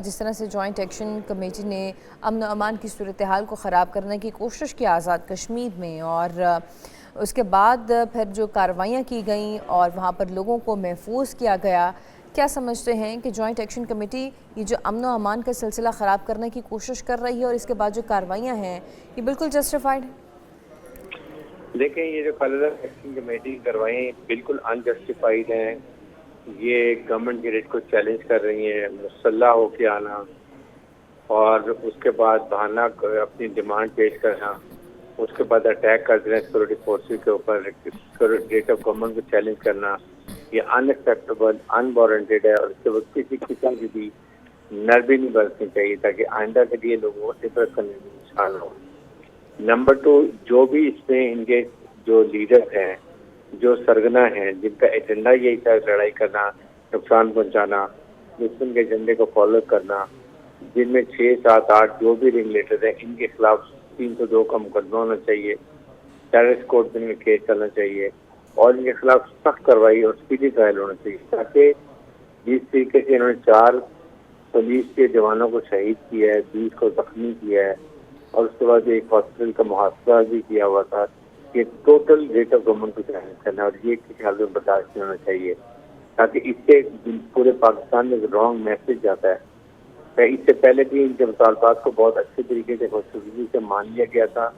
جس طرح سے جوائنٹ ایکشن کمیٹی نے امن و امان کی صورتحال کو خراب کرنے کی کوشش کی آزاد کشمیر میں، اور اس کے بعد پھر جو کارروائیاں کی گئیں اور وہاں پر لوگوں کو محفوظ کیا گیا، کیا سمجھتے ہیں کہ جوائنٹ ایکشن کمیٹی یہ جو امن و امان کا سلسلہ خراب کرنے کی کوشش کر رہی ہے اور اس کے بعد جو کارروائیاں ہیں یہ بالکل جسٹیفائڈ ہیں؟ دیکھیں، یہ جو فردر ایکشن کمیٹی کروائیں بالکل انجسٹیفائڈ ہیں. یہ گورنمنٹ کی ریٹ کو چیلنج کر رہی ہیں، مسلح ہو کے آنا اور اس کے بعد بہانہ اپنی ڈیمانڈ پیش کرنا، اس کے بعد اٹیک کر دینا سیکورٹی فورسز کے اوپر، ریٹ آف گورنمنٹ کو چیلنج کرنا، یہ ان ایکسیپٹیبل، ان وارنٹیڈ ہے. اور اس کے بعد کسی قسم کی بھی نرمی نہیں برتنی چاہیے تاکہ آئندہ کے لیے لوگوں کو عبرت کرنے میں نشان ہو. نمبر 2، جو بھی اس میں ان کے جو لیڈر ہیں، جو سرگنا ہیں، جن کا ایجنڈا یہی تھا لڑائی کرنا، نقصان پہنچانا، دشمن کے ایجنڈے کو فالو کرنا، جن میں 6، 7، 8 جو بھی رنگ لیڈر ہیں، ان کے خلاف 302 کا مقدمہ ہونا چاہیے، ٹیررسٹ کوڈ میں کیس چلنا چاہیے اور ان کے خلاف سخت کارروائی اور اسپیڈی ٹرائل ہونا چاہیے، تاکہ جس طریقے سے انہوں نے 4 پولیس کے جوانوں کو شہید کیا ہے، 20 کو زخمی کیا ہے اور اس کے بعد ایک ہاسپٹل کا محاصرہ بھی کیا ہوا تھا، یہ ٹوٹل ریٹ آف گورنمنٹ کو چیلنج کرنا اور یہ کسی حال میں برداشت نہیں ہونا چاہیے، تاکہ اس سے پورے پاکستان میں رانگ میسج جاتا ہے. اس سے پہلے بھی ان کے مطالبات کو بہت اچھے طریقے سے خصوصی سے مان لیا گیا تھا،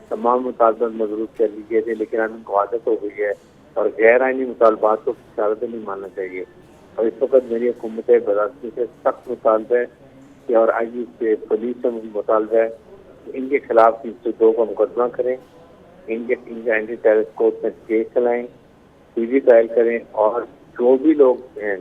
تمام مطالبات مضبوط کر لی گئے تھے، لیکن اب ان کو عادت ہو گئی ہے اور غیر آئینی مطالبات کو شرط نہیں ماننا چاہیے. اور اس وقت میری حکومت برادری سے سخت مطالبہ ہے کہ اور آئی جی سے پولیس سے مطالبہ ہے کہ ان کے خلاف 302 کا مقدمہ کریں، ان کے اینٹی ٹیررسٹ کوڈ میں کیس چلائیں، سی بی ٹرائل کریں اور جو بھی لوگ ہیں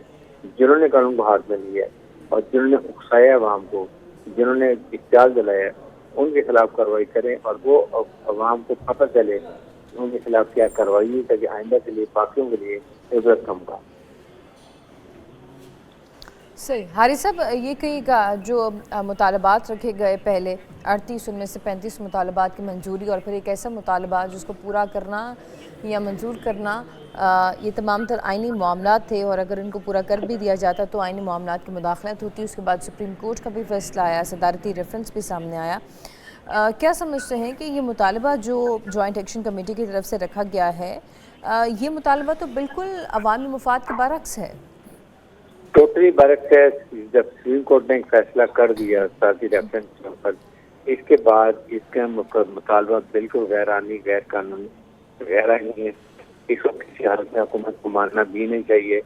جنہوں نے قانون کو ہاتھ میں لیا ہے اور جنہوں نے اکسایا عوام کو، جنہوں نے احتجاج دلایا، ان کے خلاف کارروائی کریں اور وہ عوام کو پتہ چلے کہ ان کے خلاف کیا کارروائی ہے، تاکہ آئندہ کے لیے باقیوں کے لیے عبرت کم کا. صحیح. حارث صاحب، یہ کئی جو مطالبات رکھے گئے پہلے 38 ان میں سے 35 مطالبات کی منظوری اور پھر ایک ایسا مطالبہ جس کو پورا کرنا یا منظور کرنا، یہ تمام تر آئینی معاملات تھے اور اگر ان کو پورا کر بھی دیا جاتا تو آئینی معاملات کی مداخلت ہوتی. اس کے بعد سپریم کورٹ کا بھی فیصلہ آیا، صدارتی ریفرنس بھی سامنے آیا. کیا سمجھتے ہیں کہ یہ مطالبہ جو جوائنٹ ایکشن کمیٹی کی طرف سے رکھا گیا ہے، یہ مطالبہ تو بالکل عوامی مفاد کے برعکس ہے؟ ٹوٹلی برعکس ہے. جب سپریم کورٹ نے ایک فیصلہ کر دیا صدارتی ریفرنس پر، اس کے بعد اس کا مطالبہ بالکل غیر آئینی، غیر قانونی، غیر آئینی ہے. اس کو کسی حالت میں حکومت کو ماننا بھی نہیں چاہیے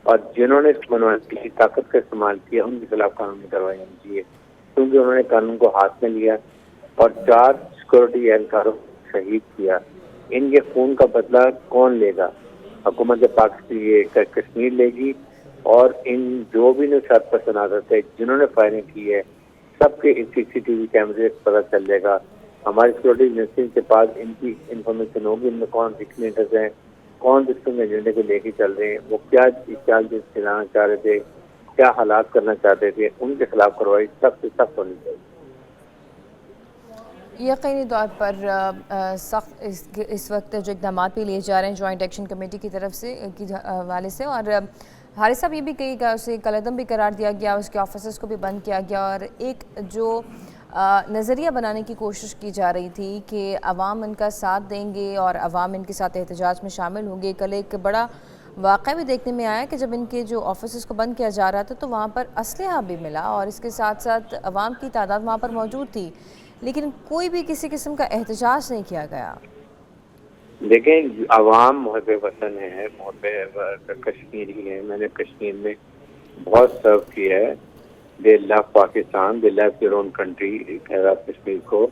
اور جنہوں نے اس منوعات کی طاقت کا استعمال کیا ان کے خلاف قانونی کارروائی ہونی چاہیے، کیونکہ انہوں نے قانون کو ہاتھ میں لیا اور 4 سیکورٹی اہلکاروں کو شہید کیا. ان کے خون کا بدلہ کون لے گا؟ حکومت پاکستان کشمیر لے گی اور ان جو بھی نشات پسند عادت ہے جنہوں نے فائرنگ کی ہے سب کے CCTV کیمرے سے پتہ چل جائے گا. ہماری سیکورٹی ایجنسی کے پاس ان کی انفارمیشن ہوگی، ان میں کون ڈکٹیٹرز ہیں، کون دشمن ایجنڈے کو لے کے چل رہے ہیں، وہ کیا چال چلانا چاہ رہے تھے، کیا حالات کرنا چاہتے تھے. ان کے خلاف کارروائی سخت سے سخت ہونی چاہیے. یقینی طور پر سخت اس وقت جو اقدامات بھی لیے جا رہے ہیں جوائنٹ ایکشن کمیٹی کی طرف سے کی حوالے سے، اور حارث صاحب یہ بھی کہی گیا، اسے کالعدم بھی قرار دیا گیا، اس کے آفیسز کو بھی بند کیا گیا اور ایک جو نظریہ بنانے کی کوشش کی جا رہی تھی کہ عوام ان کا ساتھ دیں گے اور عوام ان کے ساتھ احتجاج میں شامل ہوں گے. کل ایک بڑا واقعہ بھی دیکھنے میں آیا کہ جب ان کے جو آفیسز کو بند کیا جا رہا تھا تو وہاں پر اسلحہ بھی ملا اور اس کے ساتھ ساتھ عوام کی تعداد وہاں پر موجود تھی، لیکن کوئی بھی کسی قسم کا احتجاج نہیں کیا گیا. دیکھیں، عوام محب وطن ہے، محب کشمیری ہے. میں نے کشمیر میں بہت سرو کیا ہے. دے لو پاکستان، دے love their own country, Kashmir کو،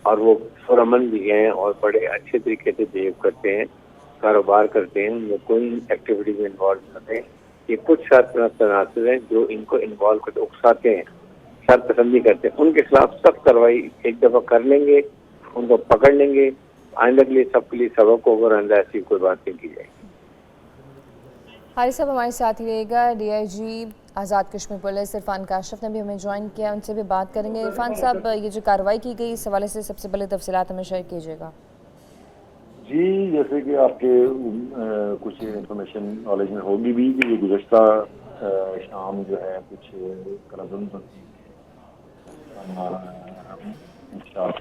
اور وہ پرامن بھی ہیں اور بڑے اچھے طریقے سے بہیو کرتے ہیں، کاروبار کرتے ہیں، وہ کوئی ایکٹیویٹی میں انوالو کرتے ہیں. یہ کچھ تناسب ہیں جو ان کو انوالو کرتے اکساتے ہیں، سرپسندی کرتے ہیں. ان کے خلاف سخت کارروائی ایک دفعہ کر لیں گے، ان کو پکڑ لیں گے. آئندہ کے لیے سب کے لیے سبق ہوگا اور آئندہ ایسی کوئی بات نہیں کی جائے گی. حارث صاحب ہمارے ساتھ ہی رہے گا. DIG آزاد کشمیر پولیس عرفان کاشف نے بھی ہمیں جوائن کیا، ان سے بھی بات کریں گے. عرفان صاحب، یہ جو کارروائی کی گئی اس حوالے سے سب سے پہلے تفصیلات ہمیں شیئر کیجیے گا. جی، جیسے کہ آپ کے کچھ انفارمیشن نالج میں ہوگی بھی کہ یہ گزشتہ شام جو ہے کچھ کالعدم تنظیم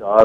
4